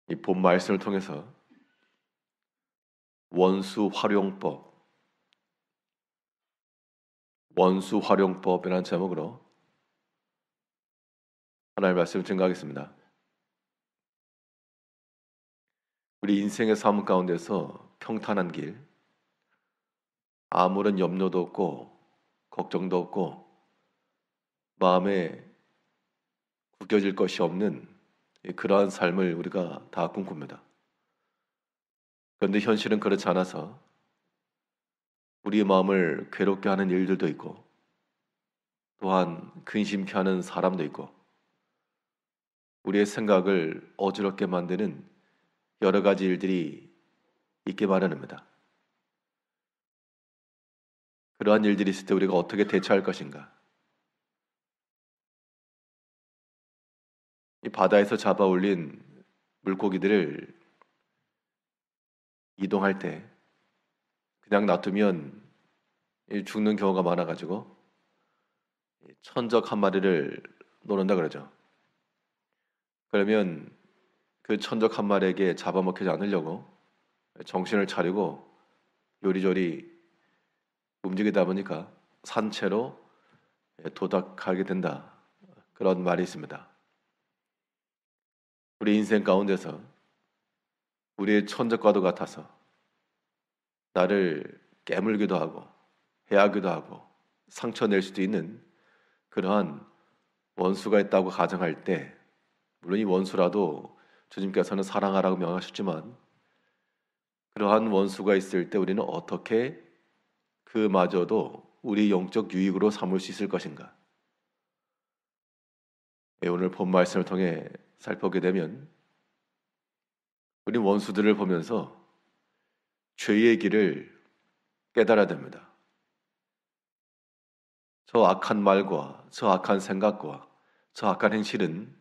이 본 말씀을 통해서 원수 활용법이라는 제목으로 하나님의 말씀을 증거하겠습니다. 우리 인생의 삶 가운데서 평탄한 길, 아무런 염려도 없고 걱정도 없고 마음에 구겨질 것이 없는 그러한 삶을 우리가 다 꿈꿉니다. 그런데 현실은 그렇지 않아서 우리의 마음을 괴롭게 하는 일들도 있고 또한 근심케 하는 사람도 있고 우리의 생각을 어지럽게 만드는 여러 가지 일들이 있게 마련입니다. 그러한 일들이 있을 때 우리가 어떻게 대처할 것인가? 이 바다에서 잡아 올린 물고기들을 이동할 때 그냥 놔두면 죽는 경우가 많아가지고 천적 한 마리를 놓는다 그러죠. 그러면 그 천적 한 마리에게 잡아먹히지 않으려고 정신을 차리고 요리조리 움직이다 보니까 산채로 도닥하게 된다. 그런 말이 있습니다. 우리 인생 가운데서 우리의 천적과도 같아서 나를 깨물기도 하고 해하기도 하고 상처낼 수도 있는 그러한 원수가 있다고 가정할 때 물론 이 원수라도 주님께서는 사랑하라고 명하셨지만 그러한 원수가 있을 때 우리는 어떻게 그마저도 우리 영적 유익으로 삼을 수 있을 것인가? 오늘 본 말씀을 통해 살펴보게 되면 우리 원수들을 보면서 죄의 길을 깨달아야 됩니다. 저 악한 말과 저 악한 생각과 저 악한 행실은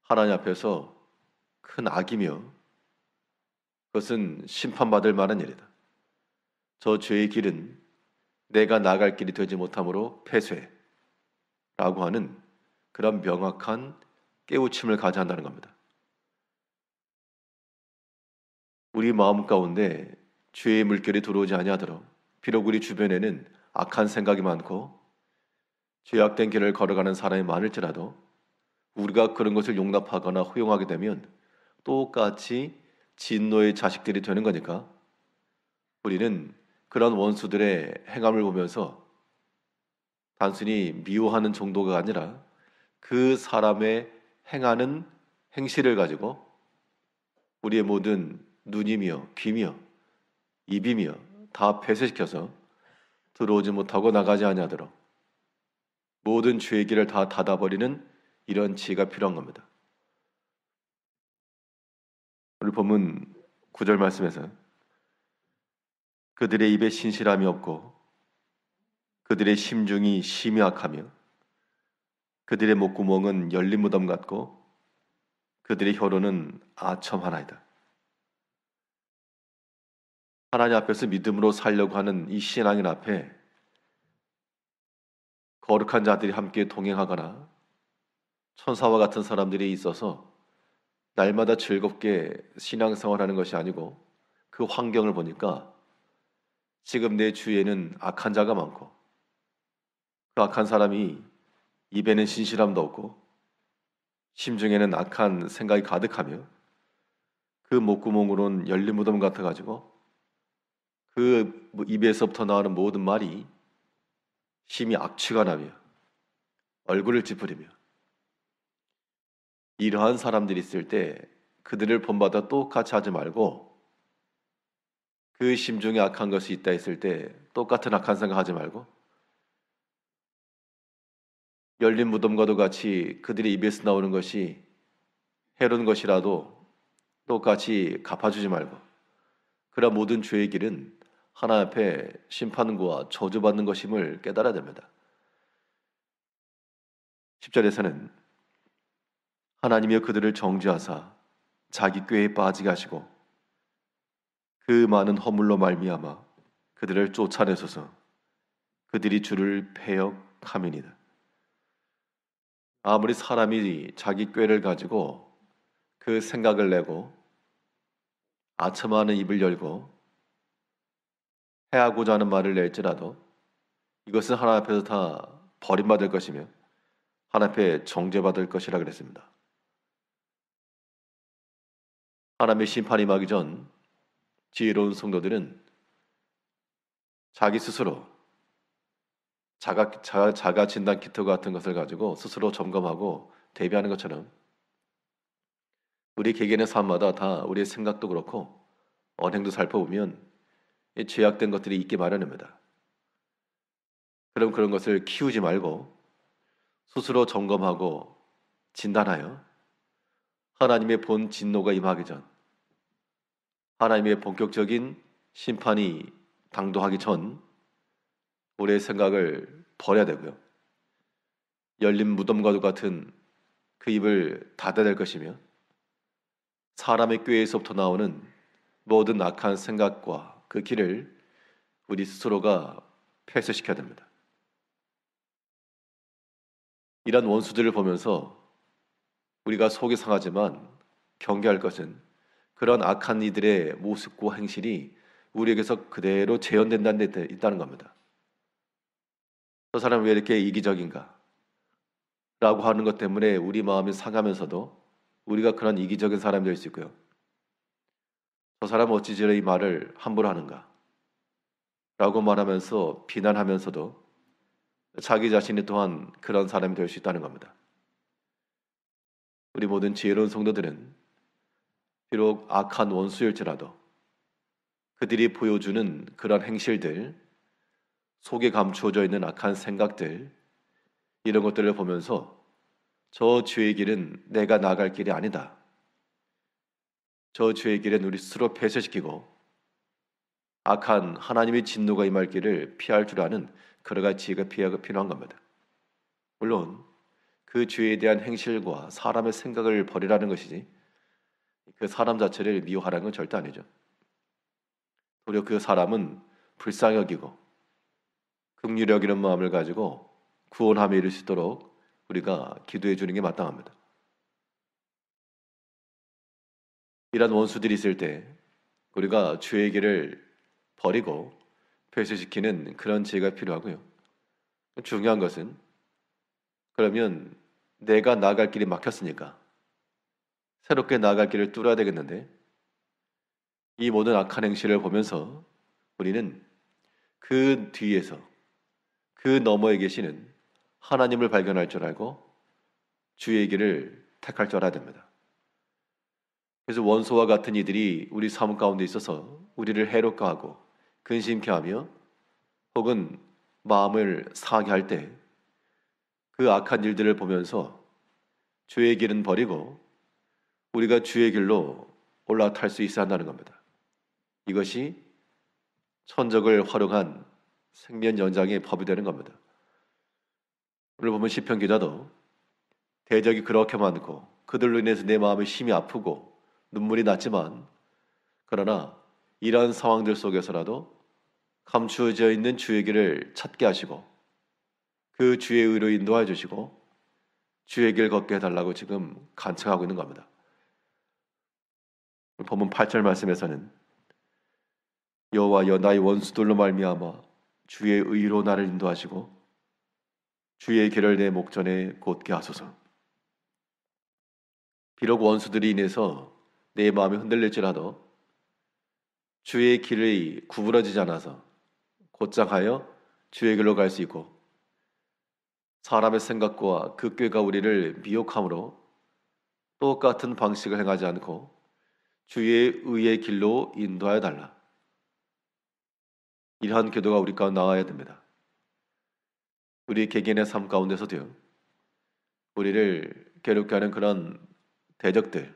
하나님 앞에서 큰 악이며 그것은 심판받을 만한 일이다. 저 죄의 길은 내가 나갈 길이 되지 못함으로 폐쇄라고 하는 그런 명확한 깨우침을 가져야 한다는 겁니다. 우리 마음 가운데 죄의 물결이 들어오지 아니하도록 비록 우리 주변에는 악한 생각이 많고 죄악된 길을 걸어가는 사람이 많을지라도 우리가 그런 것을 용납하거나 허용하게 되면 똑같이 진노의 자식들이 되는 거니까 우리는 그런 원수들의 행함을 보면서 단순히 미워하는 정도가 아니라 그 사람의 행하는 행실을 가지고 우리의 모든 눈이며 귀며 입이며 다 폐쇄시켜서 들어오지 못하고 나가지 아니하도록 모든 죄의 길을 다 닫아버리는 이런 지혜가 필요한 겁니다. 오늘 본문 9절 말씀에서 그들의 입에 신실함이 없고 그들의 심중이 심히 악하며 그들의 목구멍은 열린 무덤 같고 그들의 혀로는 아첨 하나이다. 하나님 앞에서 믿음으로 살려고 하는 이 신앙인 앞에 거룩한 자들이 함께 동행하거나 천사와 같은 사람들이 있어서 날마다 즐겁게 신앙생활하는 것이 아니고 그 환경을 보니까 지금 내 주위에는 악한 자가 많고 그 악한 사람이 입에는 신실함도 없고 심중에는 악한 생각이 가득하며 그 목구멍으로는 열린 무덤 같아가지고 그 입에서부터 나오는 모든 말이 심히 악취가 나며 얼굴을 찌푸리며 이러한 사람들이 있을 때 그들을 본받아 똑같이 하지 말고 그 심중에 악한 것이 있다 했을 때 똑같은 악한 생각하지 말고 열린 무덤과도 같이 그들의 입에서 나오는 것이 해로운 것이라도 똑같이 갚아주지 말고 그러한 모든 죄의 길은 하나님 앞에 심판과 저주받는 것임을 깨달아야 됩니다. 10절에서는 하나님이여 그들을 정죄하사 자기 꾀에 빠지게 하시고 그 많은 허물로 말미암아 그들을 쫓아내소서 그들이 주를 패역함이니이다. 아무리 사람이 자기 꾀를 가지고 그 생각을 내고 아첨하는 입을 열고 해하고자 하는 말을 낼지라도 이것은 하나님 앞에서 다 버림받을 것이며 하나님 앞에 정죄받을 것이라 그랬습니다. 하나님의 심판이 임하기 전 지혜로운 성도들은 자기 스스로 자가 진단 키트 같은 것을 가지고 스스로 점검하고 대비하는 것처럼 우리 개개인의 삶마다 다 우리의 생각도 그렇고 언행도 살펴보면 이 죄악된 것들이 있기 마련입니다. 그럼 그런 것을 키우지 말고 스스로 점검하고 진단하여 하나님의 본 진노가 임하기 전 하나님의 본격적인 심판이 당도하기 전 우리의 생각을 버려야 되고요. 열린 무덤과도 같은 그 입을 닫아야 될 것이며 사람의 꾀에서부터 나오는 모든 악한 생각과 그 길을 우리 스스로가 폐쇄시켜야 됩니다. 이런 원수들을 보면서 우리가 속이 상하지만 경계할 것은 그런 악한 이들의 모습과 행실이 우리에게서 그대로 재현된다는 데 있다는 겁니다. 저 사람은 왜 이렇게 이기적인가? 라고 하는 것 때문에 우리 마음이 상하면서도 우리가 그런 이기적인 사람이 될 수 있고요. 저 사람은 어찌 저래 이 말을 함부로 하는가? 라고 말하면서 비난하면서도 자기 자신이 또한 그런 사람이 될 수 있다는 겁니다. 우리 모든 지혜로운 성도들은 비록 악한 원수일지라도 그들이 보여주는 그런 행실들, 속에 감추어져 있는 악한 생각들, 이런 것들을 보면서 저 죄의 길은 내가 나갈 길이 아니다. 저 죄의 길은 우리 스스로 폐쇄시키고 악한 하나님의 진노가 임할 길을 피할 줄 아는 그러 가지 지혜가 필요한 겁니다. 물론 그 죄에 대한 행실과 사람의 생각을 버리라는 것이지 그 사람 자체를 미워하라는 건 절대 아니죠. 오히려 그 사람은 불쌍히 여기고 긍휼히 여기는 마음을 가지고 구원함에 이를 수 있도록 우리가 기도해 주는 게 마땅합니다. 이런 원수들이 있을 때 우리가 죄의 길을 버리고 폐쇄시키는 그런 지혜가 필요하고요. 중요한 것은 그러면 내가 나아갈 길이 막혔으니까 새롭게 나아갈 길을 뚫어야 되겠는데 이 모든 악한 행실을 보면서 우리는 그 뒤에서 그 너머에 계시는 하나님을 발견할 줄 알고 주의 길을 택할 줄 알아야 됩니다. 그래서 원수와 같은 이들이 우리 삶 가운데 있어서 우리를 해롭게 하고 근심케 하며 혹은 마음을 상하게 할 때 그 악한 일들을 보면서 주의 길은 버리고 우리가 주의 길로 올라탈 수 있어야 한다는 겁니다. 이것이 천적을 활용한 생명 연장의 법이 되는 겁니다. 오늘 보면 시편 기자도 대적이 그렇게 많고 그들로 인해서 내 마음이 심히 아프고 눈물이 났지만 그러나 이러한 상황들 속에서라도 감추어져 있는 주의 길을 찾게 하시고 그 주의 의로 인도해 주시고 주의 길 걷게 해달라고 지금 간청하고 있는 겁니다. 본문 8절 말씀에서는 여호와여 나의 원수들로 말미암아 주의 의로 나를 인도하시고 주의 길을 내 목전에 곧게 하소서. 비록 원수들이 인해서 내 마음이 흔들릴지라도 주의 길이 구부러지지 않아서 곧장하여 주의 길로 갈 수 있고 사람의 생각과 그 꾀가 우리를 미혹함으로 똑같은 방식을 행하지 않고 주의 의의 길로 인도하여 달라. 이러한 기도가 우리 가운데 나와야 됩니다. 우리 개개인의 삶 가운데서도요. 우리를 괴롭게 하는 그런 대적들,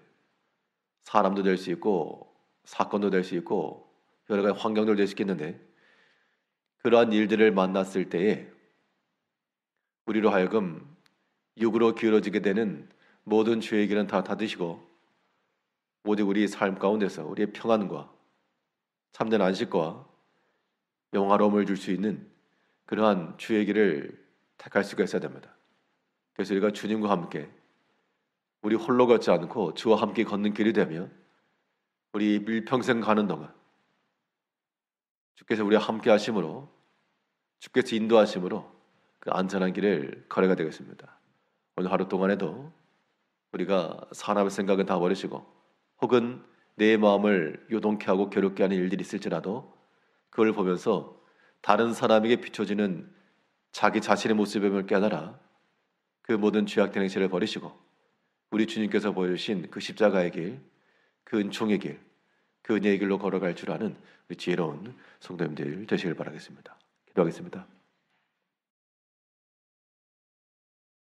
사람도 될 수 있고 사건도 될 수 있고 여러 가지 환경도 될 수 있겠는데 그러한 일들을 만났을 때에 우리로 하여금 육으로 기울어지게 되는 모든 죄의 길은 다 닫으시고 오직 우리 삶 가운데서 우리의 평안과 참된 안식과 영화로움을 줄 수 있는 그러한 주의 길을 택할 수가 있어야 됩니다. 그래서 우리가 주님과 함께 우리 홀로 걷지 않고 주와 함께 걷는 길이 되며 우리 일평생 가는 동안 주께서 우리와 함께 하심으로 주께서 인도하심으로 그 안전한 길을 걸어가 되겠습니다. 오늘 하루 동안에도 우리가 사람의 생각은 다 버리시고 혹은 내 마음을 요동케 하고 괴롭게 하는 일들이 있을지라도 그걸 보면서 다른 사람에게 비춰지는 자기 자신의 모습임을 깨달아 그 모든 죄악된 행실을 버리시고 우리 주님께서 보여주신 그 십자가의 길, 그 은총의 길, 그 은혜의 길로 걸어갈 줄 아는 우리 지혜로운 성도님들 되시길 바라겠습니다. 기도하겠습니다.